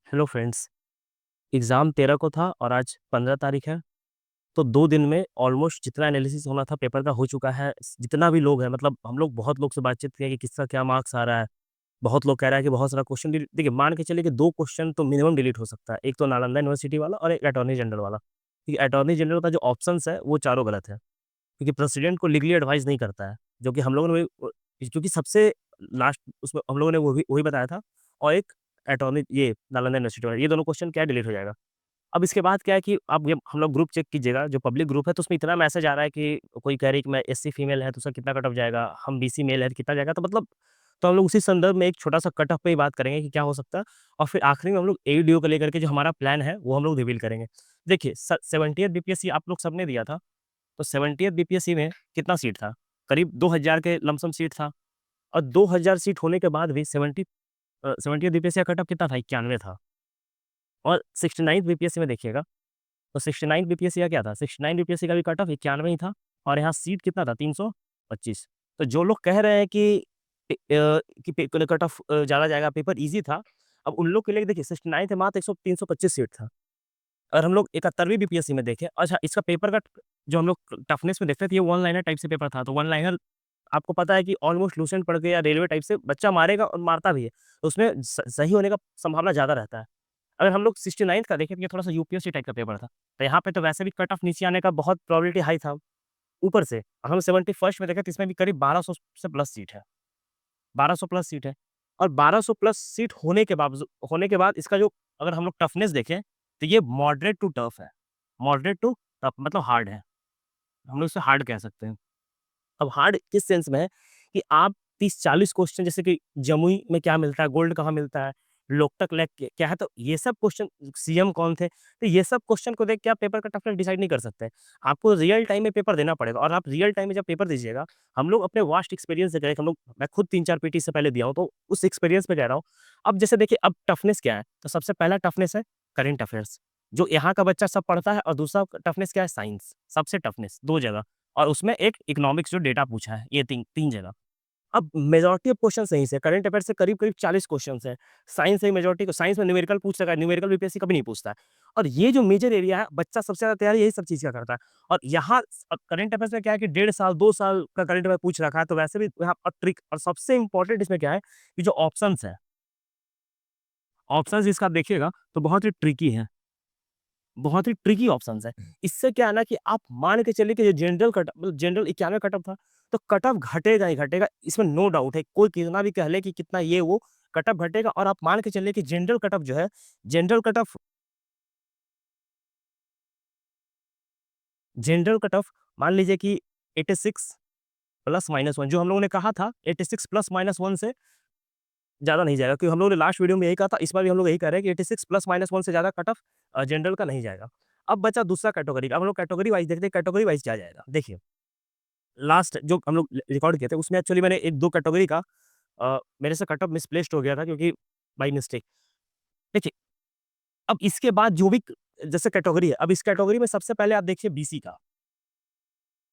Hello friends. Exam 13 को था और आज 15 तारीख है। तो 2 दिन में ऑलमोस्ट जितना एनालिसिस होना था पेपर का हो चुका है। जितना भी लोग हैं मतलब हम लोग बहुत लोग से बातचीत किए कि किसका क्या मार्क्स आ रहा है। बहुत लोग कह रहा है कि बहुत सारा क्वेश्चन डिलीट देखिए मान के चलिए कि 2 क्वेश्चन तो मिनिमम डिलीट हो सकता है। एक तो नालंदा यूनिवर्सिटी वाला और एक अटॉर्नी जनरल वाला। क्योंकि अटॉर्नी जनरल का जो ऑप्शंस है वो चारों गलत है। क्योंकि प्रेसिडेंट को लीगली एडवाइस नहीं करता है। जो कि हम लोगों ने क्योंकि सबसे लास्ट उसमें हम लोगों ने वो भी वही बताया था। और एक अटॉर्नी ये नालंदा यूनिवर्सिटी वाला ये दोनों क्वेश्चन क्या डिलीट हो जाएगा। अब इसके बाद क्या है कि अब ये हम लोग ग्रुप चेक कीजिएगा, जो पब्लिक ग्रुप है तो उसमें इतना मैसेज आ रहा है कि कोई कह रही है कि मैं एससी फीमेल है तो उसका कितना कट ऑफ जाएगा, हम बीसी मेल है तो कितना जाएगा, तो मतलब तो हम लोग उसी संदर्भ में एक छोटा-सा कट ऑफ पे ही बात करेंगे कि क्या हो सकता है और फिर आखिरी में हम लोग एईडीओ को लेकर के जो हमारा प्लान है वो हम लोग रिवील करेंगे। देखिए 70th बीपीएससी आप लोग सबने दिया था, तो 70th बीपीएससी में कितना सीट था? करीब 2000 के लमसम सीट था और 2000 सीट होने के बाद भी 70th बीपीएससी का कट ऑफ कितना था? 91 था। और 69th बीपीएससी में देखिएगा तो 69 बीपीएससी का क्या था? 69 बीपीएससी का भी कट ऑफ 91 ही था और यहाँ सीट कितना था? 325। तो जो लोग कह रहे हैं कि कट ऑफ ज़्यादा जाएगा, पेपर ईज़ी था। अब उन लोग के लिए देखिए 69 थे, मात्र 100 325 सीट था। और हम लोग 71वीं बीपीएससी में देखें, अच्छा इसका पेपर का जो हम लोग टफनेस में देखते थे, ये वन लाइनर टाइप से पेपर था। तो वन लाइनर आपको पता है कि ऑलमोस्ट लूसेंट पढ़ के या रेलवे टाइप से बच्चा मारेगा और मारता भी है। तो उसमें सही होने का संभावना ज़्यादा रहता है। अगर हम लोग 69th का देखें तो ये थोड़ा-सा यूपीएससी टाइप का पेपर था। तो यहाँ पे तो वैसे भी कट ऑफ नीचे आने का बहुत प्रोबेबिलिटी हाई था। ऊपर से हम 71st में देखें तो इसमें भी करीब 1200 से प्लस सीट है। 1200 प्लस सीट है और 1200 प्लस सीट होने के बाद इसका जो अगर हम लोग टफनेस देखें तो ये मॉडरेट टू टफ है। मॉडरेट टू टफ मतलब हार्ड है। हम लोग इसे हार्ड कह सकते हैं। अब हार्ड किस सेंस में है कि आप 30-40 क्वेश्चन जैसे कि जमुई में क्या मिलता है, गोल्ड कहाँ मिलता है, लोकटक लेक क्या है, तो ये सब क्वेश्चन सीएम कौन थे, तो ये सब क्वेश्चन को देख के आप पेपर का टफनेस डिसाइड नहीं कर सकते। आपको रियल टाइम में पेपर देना पड़ेगा और आप रियल टाइम में जब पेपर दीजिएगा, हम लोग अपने वास्ट एक्सपीरियंस से कह रहे हैं, हम लोग मैं खुद 3-4 पीटी से पहले दिया हूँ, तो उस एक्सपीरियंस पे कह रहा हूँ। अब जैसे देखिए अब टफनेस क्या है, तो सबसे पहला टफनेस है करंट अफेयर्स, जो यहाँ का बच्चा सब पढ़ता है और दूसरा टफनेस क्या है साइंस, सबसे टफनेस 2 जगह। और उसमें एक इकोनॉमिक्स जो डेटा पूछा है, ये 3 जगह। अब मेजॉरिटी ऑफ क्वेश्चन सही से करंट अफेयर से करीब-करीब 40 क्वेश्चन्स हैं। साइंस से मेजॉरिटी को साइंस में न्यूमेरिकल पूछ सका है, न्यूमेरिकल बीपीएससी कभी नहीं पूछता है। और ये जो मेजर एरिया है, बच्चा सबसे ज़्यादा तैयारी यही सब चीज़ का करता है। और यहाँ करंट अफेयर्स में क्या है कि 1.5 साल, 2 साल का करंट अफेयर पूछ रखा है, तो वैसे भी यहाँ और ट्रिक और सबसे इम्पोर्टेंट इसमें क्या है कि जो ऑप्शंस हैं, ऑप्शंस इसका आप देखिएगा तो बहुत ही ट्रिकी हैं। बहुत ही ट्रिकी ऑप्शंस है। इससे क्या है ना कि आप मान के चलिए कि जो जनरल कट मतलब जनरल 91 कट ऑफ था, तो कट ऑफ घटेगा ही घटेगा, इसमें नो डाउट है। कोई कितना भी कह ले कि कितना ये वो, कट ऑफ घटेगा और आप मान के चलिए कि जनरल कट ऑफ जो है, general cut off general cut off मान लीजिए कि 86 प्लस माइनस 1 जो हम लोगों ने कहा था, 86 प्लस माइनस 1 से ज़्यादा नहीं जाएगा, क्योंकि हम लोगों ने लास्ट वीडियो में यही कहा था, इस बार भी हम लोग यही कह रहे हैं कि 86 प्लस माइनस 1 से ज़्यादा कट ऑफ जनरल का नहीं जाएगा। अब बचा दूसरा कैटेगरी का, अब हम लोग कैटेगरी वाइज़ देखते हैं, कैटेगरी वाइज़ क्या जाएगा। देखिए लास्ट जो हम लोग रिकॉर्ड किए थे उसमें एक्चुअली मैंने 1-2 कैटेगरी का मेरे से कट ऑफ मिसप्लेस्ड हो गया था क्योंकि बाय मिस्टेक। देखिए, अब इसके बाद जो भी जैसे कैटेगरी है, अब इस कैटेगरी में सबसे पहले आप देखिए बीसी का।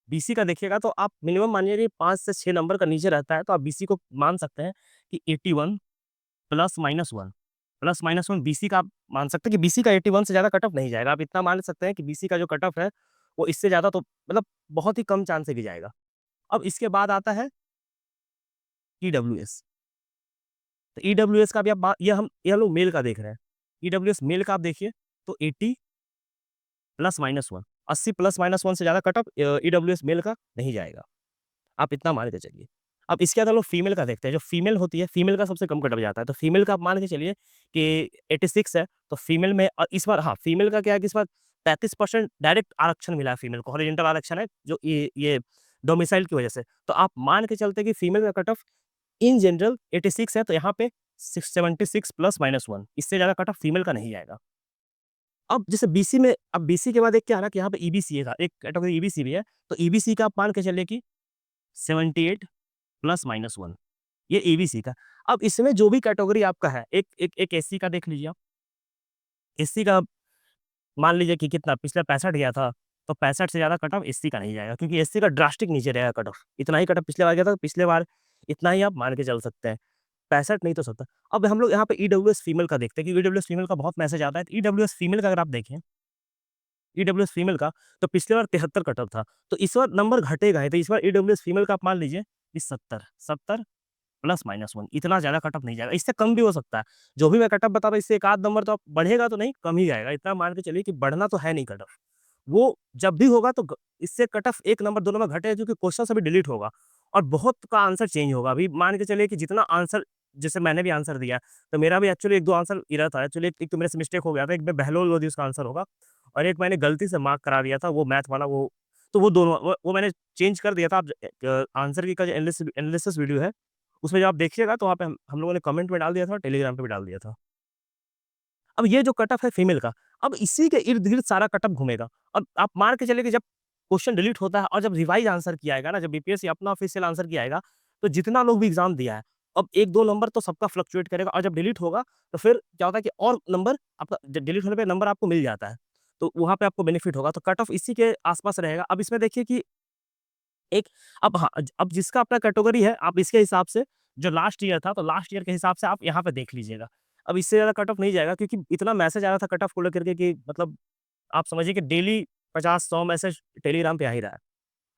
बीसी का देखिएगा तो आप मिनिमम मानिए कि 5 से 6 नंबर का नीचे रहता है तो आप बीसी को मान सकते हैं कि 81 प्लस माइनस 1 बीसी का आप मान सकते हैं कि बीसी का 81 से ज़्यादा कट ऑफ नहीं जाएगा। आप इतना मान सकते हैं कि बीसी का जो कट ऑफ है, वो इससे ज़्यादा तो मतलब बहुत ही कम चांस है कि जाएगा। अब इसके बाद आता है ईडब्ल्यूएस। तो ईडब्ल्यूएस का भी आप ये हम लोग मेल का देख रहे हैं। ईडब्ल्यूएस मेल का आप देखिए तो 80 प्लस माइनस 1 80 प्लस माइनस 1 से ज़्यादा कट ऑफ ईडब्ल्यूएस मेल का नहीं जाएगा। आप इतना मान के चलिए। अब इसके बाद हम लोग फीमेल का देखते हैं, जो फीमेल होती है, फीमेल का सबसे कम कट ऑफ जाता है। तो फीमेल का आप मान के चलिए कि 86 है, तो फीमेल में इस बार हाँ, फीमेल का क्या है कि इस बार 35% डायरेक्ट आरक्षण मिला है फीमेल को, हॉरिज़ॉन्टल आरक्षण है, जो ये डोमिसाइल की वजह से। तो आप मान के चलते हैं कि फीमेल का कट ऑफ इन जनरल 86 है, तो यहाँ पे 76 प्लस माइनस 1 इससे ज़्यादा कट ऑफ फीमेल का नहीं जाएगा। अब जैसे बीसी में अब बीसी के बाद एक क्या है ना कि यहाँ पे ईबीसीए था, एक कैटेगरी ईबीसी भी है, तो ईबीसी का आप मान के चलिए कि 78 प्लस माइनस 1 ये ईबीसी का। अब इसमें जो भी कैटेगरी आपका है, एक एससी का देख लीजिए आप। एससी का मान लीजिए कि कितना पिछले 65 गया था, तो 65 से ज़्यादा कट ऑफ एससी का नहीं जाएगा क्योंकि एससी का ड्रास्टिक नीचे रहेगा कट ऑफ। इतना ही कट ऑफ पिछले बार गया था, तो पिछले बार इतना ही आप मान के चल सकते हैं। 65 नहीं तो 70। अब हम लोग यहाँ पे ईडब्ल्यूएस फीमेल का देखते हैं कि ईडब्ल्यूएस फीमेल का बहुत मैसेज आता है। तो ईडब्ल्यूएस फीमेल का अगर आप देखें, ईडब्ल्यूएस फीमेल का, तो पिछली बार 73 कट ऑफ था। तो इस बार नंबर घटेगा ही, तो इस बार ईडब्ल्यूएस फीमेल का आप मान लीजिए कि 70, 70 +-1 इतना ज़्यादा कट ऑफ नहीं जाएगा, इससे कम भी हो सकता है। जो भी मैं कट ऑफ बता रहा हूँ, इससे 1 आध नंबर तो आप बढ़ेगा तो नहीं, कम ही जाएगा। इतना मान के चलिए कि बढ़ना तो है नहीं कट ऑफ। वो जब भी होगा तो इससे कट ऑफ 1 नंबर 2 नंबर घटेगा, क्योंकि क्वेश्चन अभी डिलीट होगा और बहुत का आंसर चेंज होगा। अभी मान के चलिए कि जितना आंसर, जैसे मैंने भी आंसर दिया, तो मेरा भी एक्चुअली 1-2 आंसर इरर था। एक्चुअली एक एक तो मेरे से मिस्टेक हो गया था, एक में बहलोल लोधी उसका आंसर होगा और एक मैंने गलती से मार्क करा दिया था, वो मैथ वाला वो, तो वो दोनों वो मैंने चेंज कर दिया था। आप आंसर की का जो एनालिसिस वीडियो है, उसमें जब आप देखिएगा तो वहाँ पे हम लोगों ने कमेंट में डाल दिया था और टेलीग्राम पे भी डाल दिया था। अब ये जो कट ऑफ है फीमेल का, अब इसी के इर्द-गिर्द सारा कट ऑफ घूमेगा। अब आप मान के चलिए कि जब क्वेश्चन डिलीट होता है और जब रिवाइज़ आंसर किया आएगा ना, जब बीपीएससी अपना ऑफिशियल आंसर किया आएगा, तो जितना लोग भी एग्ज़ाम दिया है, अब 1-2 नंबर तो सबका फ्लक्चुएट करेगा और जब डिलीट होगा, तो फिर क्या होता है कि और नंबर आपका डिलीट होने पे नंबर आपको मिल जाता है। तो वहाँ पे आपको बेनिफिट होगा, तो कट ऑफ इसी के आस-पास रहेगा। अब इसमें देखिए कि एक, अब हाँ, अब जिसका अपना कैटेगरी है, आप इसके हिसाब से जो लास्ट ईयर था, तो लास्ट ईयर के हिसाब से आप यहाँ पे देख लीजिएगा। अब इससे ज़्यादा कट ऑफ नहीं जाएगा, क्योंकि इतना मैसेज आ रहा था कट ऑफ को लेकर के कि मतलब आप समझिए कि डेली 50-100 मैसेज टेलीग्राम पे आ ही रहा है।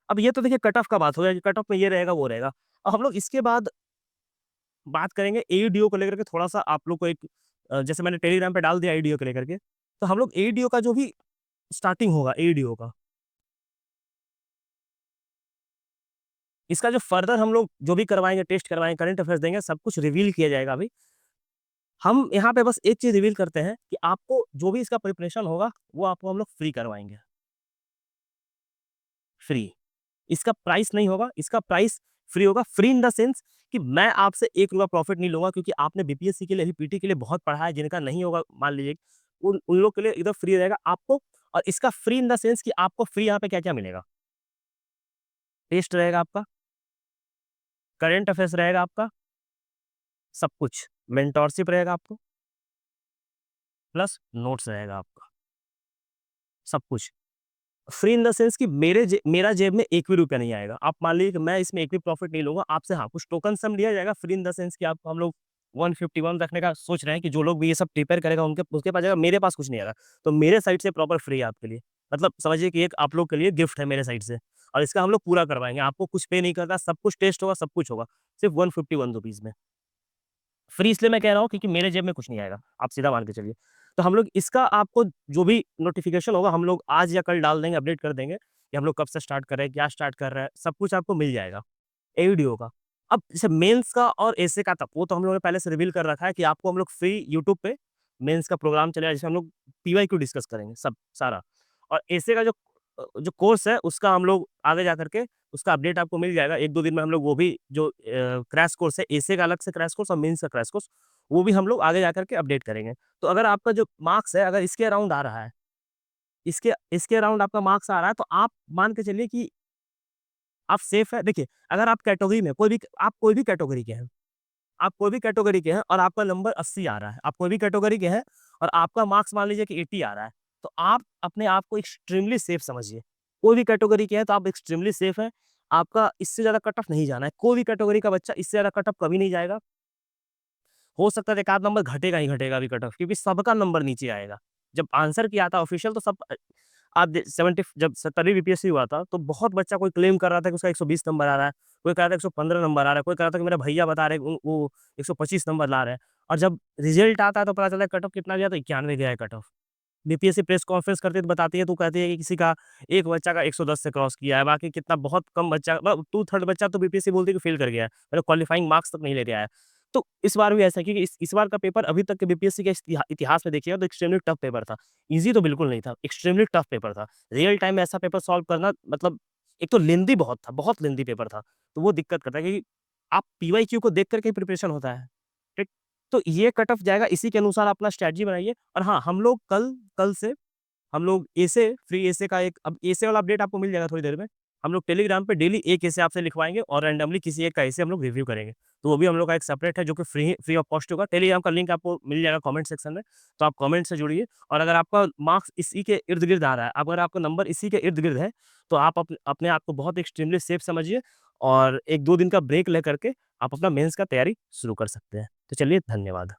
अब ये तो देखिए कट ऑफ का बात हो गया कि कट ऑफ में ये रहेगा, वो रहेगा। अब हम लोग इसके बाद बात करेंगे एईडीओ को लेकर के, थोड़ा-सा आप लोग को एक जैसे मैंने टेलीग्राम पे डाल दिया एईडीओ को लेकर के, तो हम लोग एईडीओ का जो भी स्टार्टिंग होगा एईडीओ का, इसका जो फर्दर हम लोग जो भी करवाएँगे, टेस्ट करवाएँगे, करंट अफेयर्स देंगे, सब कुछ रिवील किया जाएगा अभी। हम यहाँ पे बस एक चीज़ रिवील करते हैं कि आपको जो भी इसका प्रिपरेशन होगा, वो आपको हम लोग फ्री करवाएँगे, फ्री। इसका प्राइस नहीं होगा, इसका प्राइस फ्री होगा, फ्री इन द सेंस कि मैं आपसे ₹1 प्रॉफिट नहीं लूँगा, क्योंकि आपने बीपीएससी के लिए, अभी पीटी के लिए बहुत पढ़ा है, जिनका नहीं होगा मान लीजिए, उन उन लोग के लिए एकदम फ्री रहेगा आपको। और इसका फ्री इन द सेंस कि आपको फ्री यहाँ पे क्या-क्या मिलेगा? टेस्ट रहेगा आपका, करंट अफेयर्स रहेगा आपका, सब कुछ, मेंटरशिप रहेगा आपको, प्लस नोट्स रहेगा आपका, सब कुछ। फ्री इन द सेंस कि मेरा जेब में एक भी रुपया नहीं आएगा। आप मान लीजिए कि मैं इसमें एक भी प्रॉफिट नहीं लूँगा आपसे, हाँ, कुछ टोकन सम लिया जाएगा, फ्री इन द सेंस कि आपको हम लोग 151 रखने का सोच रहे हैं कि जो लोग भी ये सब प्रिपेयर करेगा उनके उसके पास जाएगा, मेरे पास कुछ नहीं आएगा। तो मेरे साइड से प्रॉपर फ्री है आपके लिए। मतलब समझिए कि एक आप लोग के लिए गिफ्ट है मेरे साइड से और इसका हम लोग पूरा करवाएँगे। आपको कुछ पे नहीं करना, सब कुछ टेस्ट होगा, सब कुछ होगा। सिर्फ 151 रुपीज़ में। फ्री इसलिए मैं कह रहा हूँ क्योंकि मेरे जेब में कुछ नहीं आएगा, आप सीधा मान के चलिए। तो हम लोग इसका आपको जो भी नोटिफ़िकेशन होगा हम लोग आज या कल डाल देंगे, अपडेट कर देंगे कि हम लोग कब से स्टार्ट कर रहे हैं, क्या स्टार्ट कर रहे हैं, सब कुछ आपको मिल जाएगा, एवीडीओ का। अब जैसे मेंस का और एसे का था, वो तो हम लोगों ने पहले से रिवील कर रखा है कि आपको हम लोग फ्री यूट्यूब पे मेंस का प्रोग्राम चलेगा, जिसमें हम लोग पीवाईक्यू डिस्कस करेंगे सब सारा। और एसे का जो कोर्स है उसका हम लोग आगे जा कर के उसका अपडेट आपको मिल जाएगा। 1-2 दिन में हम लोग वो भी जो क्रैश कोर्स है, एसे का अलग से क्रैश कोर्स और मेंस का क्रैश कोर्स, वो भी हम लोग आगे जा कर के अपडेट करेंगे। तो अगर आपका जो मार्क्स है, अगर इसके अराउंड आ रहा है, इसके इसके अराउंड आपका मार्क्स आ रहा है, तो आप मान के चलिए कि आप सेफ है। देखिए, अगर आप कैटेगरी में आप कोई भी कैटेगरी के हैं, आप कोई भी कैटेगरी के हैं और आपका नंबर 80 आ रहा है, आप कोई भी कैटेगरी के हैं और आपका मार्क्स मान लीजिए कि 80 आ रहा है, तो आप अपने आप को एक्सट्रीमली सेफ समझिए। कोई भी कैटेगरी के हैं तो आप एक्सट्रीमली सेफ हैं, आपका इससे ज़्यादा कट ऑफ नहीं जाना है। कोई भी कैटेगरी का बच्चा इससे ज़्यादा कट ऑफ कभी नहीं जाएगा। हो सकता है एक आध नंबर घटेगा ही घटेगा अभी कट ऑफ, क्योंकि सबका नंबर नीचे आएगा। जब आंसर किया था ऑफिशियल, तो सब आप दे 70 जब 70वीं बीपीएससी हुआ था, तो बहुत बच्चा कोई क्लेम कर रहा था कि उसका 120 नंबर आ रहा है, कोई कह रहा था 115 नंबर आ रहा है, कोई कह रहा था कि मेरा भैया बता रहे हैं वो 125 नंबर ला रहे हैं। और जब रिजल्ट आता है तो पता चलता है कट ऑफ कितना गया, तो 91 गया है cut off. BPSC press conference करती है तो बताती है, तो कहती है कि किसी का एक बच्चा का 110 से क्रॉस किया है, बाकी कितना बहुत कम बच्चा, मतलब 2/3 बच्चा तो बीपीएससी बोलती है कि फेल कर गया है, मतलब क्वालिफाइंग मार्क्स तक नहीं लेके आया है। तो इस बार भी ऐसा है, क्योंकि इस बार का पेपर अभी तक के बीपीएससी के इतिहास में देखिएगा तो एक्सट्रीमली टफ पेपर था। ईज़ी तो बिल्कुल नहीं था, एक्सट्रीमली टफ पेपर था। रियल टाइम में ऐसा पेपर सॉल्व करना, मतलब एक तो लेंथी बहुत था, बहुत लेंथी पेपर था। तो वो दिक्कत करता है, क्योंकि आप पीवाईक्यू को देख कर के प्रिपरेशन होता है, ठीक? तो ये कट ऑफ जाएगा, इसी के अनुसार अपना स्ट्रैटेजी बनाइए। और हाँ, हम लोग कल कल से हम लोग एसे फ्री एसे का एक, अब एसे वाला अपडेट आपको मिल जाएगा थोड़ी देर में। हम लोग टेलीग्राम पे डेली एक एसे आपसे लिखवाएँगे और रैंडमली किसी एक का एसे हम लोग रिव्यू करेंगे। तो वो भी हम लोग का एक सेपरेट है, जो कि फ्री ऑफ कॉस्ट होगा। टेलीग्राम का लिंक आपको मिल जाएगा कमेंट सेक्शन में, तो आप कमेंट से जुड़िए। और अगर आपका मार्क्स इसी के इर्द-गिर्द आ रहा है, अगर आपका नंबर इसी के इर्द-गिर्द है, तो आप अपने आप को बहुत एक्सट्रीमली सेफ समझिए और 1-2 दिन का ब्रेक लेकर के आप अपना मेंस का तैयारी शुरू कर सकते हैं। तो चलिए धन्यवाद।